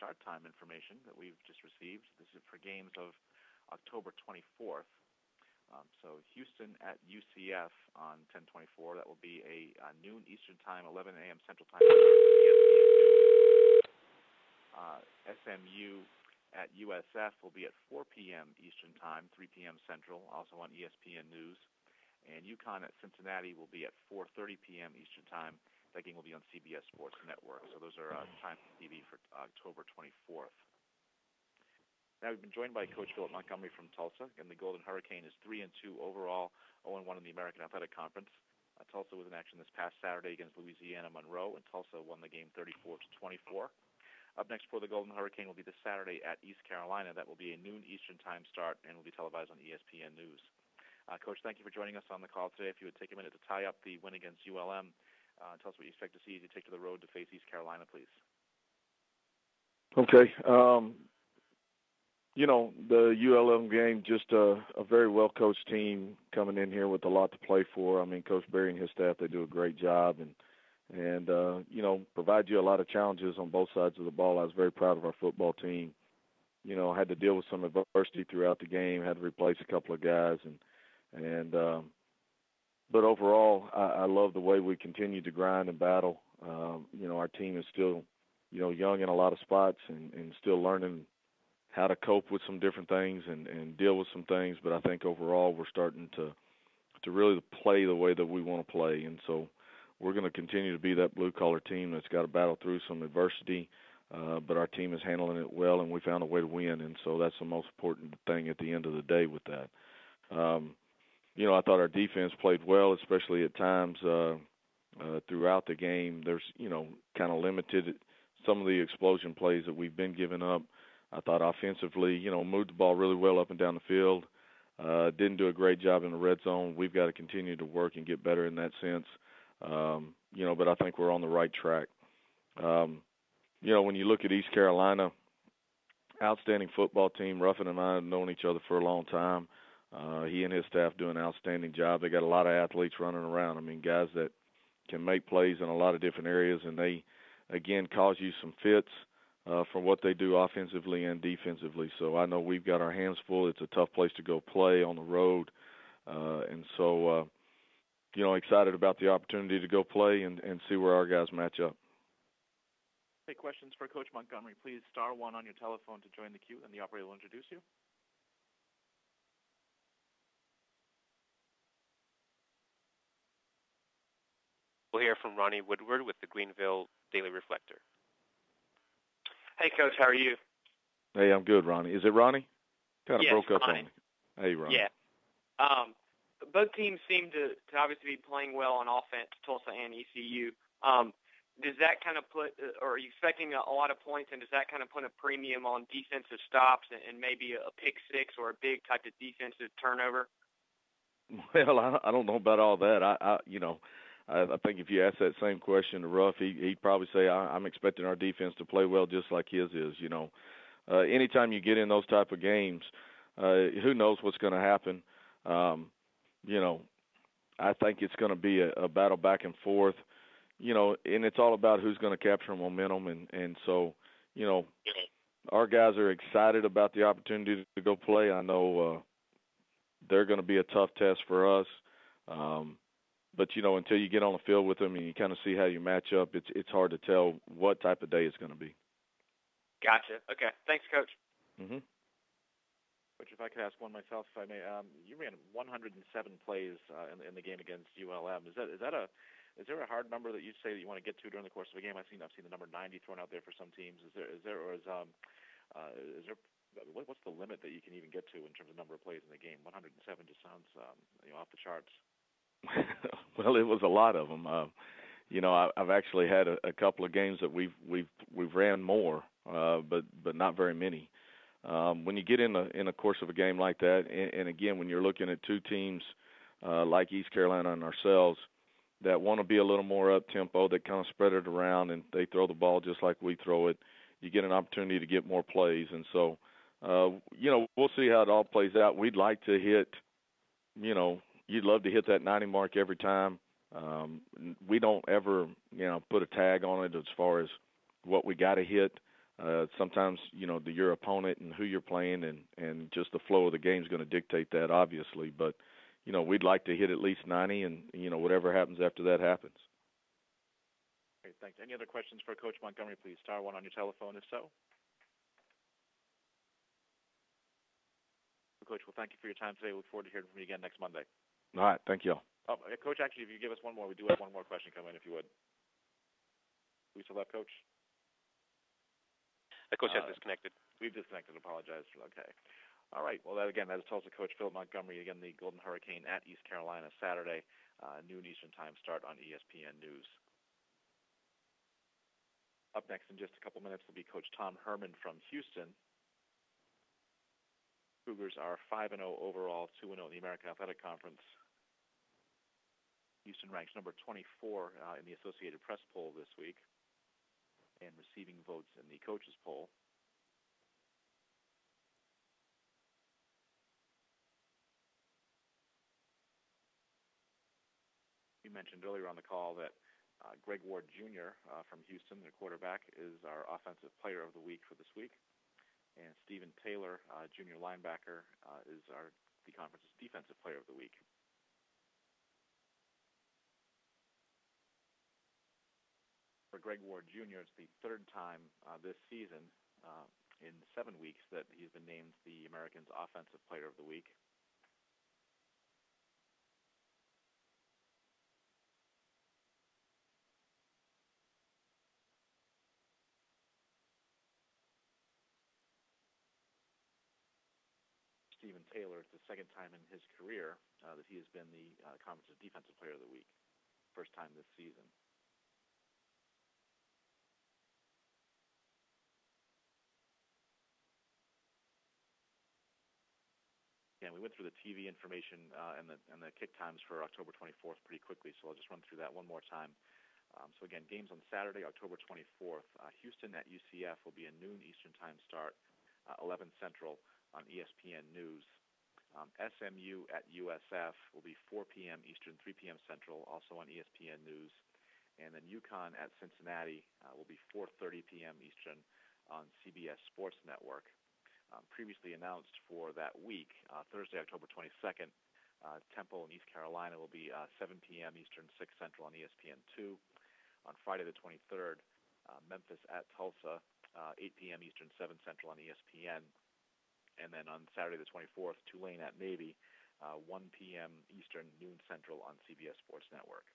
start time information that we've just received. This is for games of October 24th. So Houston at UCF on 10/24. That will be a noon Eastern time, 11 a.m. Central time. SMU at USF will be at 4 p.m. Eastern time, 3 p.m. Central, also on ESPN News. And UConn at Cincinnati will be at 4:30 p.m. Eastern time. That game will be on CBS Sports Network. So those are time TV for October 24th. Now we've been joined by Coach Philip Montgomery from Tulsa, and the Golden Hurricane is 3-2 overall, 0-1 in the American Athletic Conference. Tulsa was in action this past Saturday against Louisiana Monroe, and Tulsa won the game 34-24. Up next for the Golden Hurricane will be this Saturday at East Carolina. That will be a noon Eastern time start and will be televised on ESPN News. Coach, thank you for joining us on the call today. If you would take a minute to tie up the win against ULM, tell us what you expect to see as you take to the road to face East Carolina, please. Okay. The ULM game, just a very well-coached team coming in here with a lot to play for. I mean, Coach Berry and his staff, they do a great job and provide you a lot of challenges on both sides of the ball. I was very proud of our football team. I had to deal with some adversity throughout the game, had to replace a couple of guys, but overall, I love the way we continue to grind and battle. Our team is still, young in a lot of spots and still learning how to cope with some different things and deal with some things. But I think overall we're starting to really play the way that we want to play. And so we're going to continue to be that blue-collar team that's got to battle through some adversity, but our team is handling it well, and we found a way to win. And so that's the most important thing at the end of the day with that. I thought our defense played well, especially at times throughout the game. There's, kind of limited some of the explosion plays that we've been giving up. I thought offensively, moved the ball really well up and down the field. Didn't do a great job in the red zone. We've got to continue to work and get better in that sense. But I think we're on the right track. When you look at East Carolina, outstanding football team. Ruffin and I have known each other for a long time. He and his staff do an outstanding job. They got a lot of athletes running around. I mean, guys that can make plays in a lot of different areas, and they, again, cause you some fits for what they do offensively and defensively. So I know we've got our hands full. It's a tough place to go play on the road. Excited about the opportunity to go play and see where our guys match up. Take questions for Coach Montgomery. Please star 1 on your telephone to join the queue, and the operator will introduce you. We'll hear from Ronnie Woodward with the Greenville Daily Reflector. Hey, Coach, how are you? Hey, I'm good, Ronnie. Is it Ronnie? Kind of yes, broke up Ronnie. on me. Hey, Ronnie. Yeah. Both teams seem to obviously be playing well on offense, Tulsa and ECU. Does that kind of or are you expecting a lot of points, and does that kind of put a premium on defensive stops and maybe a pick six or a big type of defensive turnover? Well, I don't know about all that. I think if you ask that same question to Ruff, he'd probably say I'm expecting our defense to play well just like his is. Anytime you get in those type of games, who knows what's going to happen. I think it's going to be a battle back and forth, and it's all about who's going to capture momentum. And so, our guys are excited about the opportunity to go play. I know they're going to be a tough test for us. But, until you get on the field with them and you kind of see how you match up, it's hard to tell what type of day it's going to be. Gotcha. Okay. Thanks, Coach. Mm-hmm. Coach, if I could ask one myself, if I may, you ran 107 plays in the game against ULM. Is there a hard number that you say that you want to get to during the course of a game? I've seen the number 90 thrown out there for some teams. Is there what's the limit that you can even get to in terms of number of plays in the game? 107 just sounds off the charts. Well, it was a lot of them. I've actually had a couple of games that we've ran more, but not very many. When you get in a course of a game like that, and again, when you're looking at two teams like East Carolina and ourselves that want to be a little more up tempo, that kind of spread it around and they throw the ball just like we throw it, you get an opportunity to get more plays. And so, we'll see how it all plays out. We'd like to hit, you'd love to hit that 90 mark every time. We don't ever, put a tag on it as far as what we got to hit. Sometimes, your opponent and who you're playing and just the flow of the game is going to dictate that, obviously. But, we'd like to hit at least 90, and, whatever happens after that happens. Great, thanks. Any other questions for Coach Montgomery, please? Star 1 on your telephone, if so. Coach, well, thank you for your time today. We look forward to hearing from you again next Monday. All right, thank you. Oh, Coach, actually, if you give us one more, we do have one more question come in, if you would. We still have Coach? Coach has disconnected. We've disconnected. Apologize. Okay. All right. Well, that is Tulsa coach Phil Montgomery. Again, the Golden Hurricane at East Carolina Saturday, noon Eastern Time start on ESPN News. Up next in just a couple minutes will be Coach Tom Herman from Houston. Cougars are 5-0 overall, 2-0 in the American Athletic Conference. Houston ranks number 24 in the Associated Press poll this week and receiving votes in the coaches poll. You mentioned earlier on the call that Greg Ward Jr. From Houston, the quarterback, is our offensive player of the week for this week. And Stephen Taylor, junior linebacker, is the conference's defensive player of the week. For Greg Ward Jr., it's the third time this season in 7 weeks that he's been named the Americans' Offensive Player of the Week. Stephen Taylor, it's the second time in his career that he has been the conference's Defensive Player of the Week. First time this season. Again, we went through the TV information and the kick times for October 24th pretty quickly, so I'll just run through that one more time. So again, games on Saturday, October 24th. Houston at UCF will be a noon Eastern Time start, 11 Central on ESPN News. SMU at USF will be 4 p.m. Eastern, 3 p.m. Central, also on ESPN News. And then UConn at Cincinnati will be 4:30 p.m. Eastern on CBS Sports Network. Previously announced for that week, Thursday, October 22nd, Temple in East Carolina will be 7 p.m. Eastern, 6 Central on ESPN2. On Friday the 23rd, Memphis at Tulsa, 8 p.m. Eastern, 7 Central on ESPN. And then on Saturday the 24th, Tulane at Navy, 1 p.m. Eastern, noon Central on CBS Sports Network.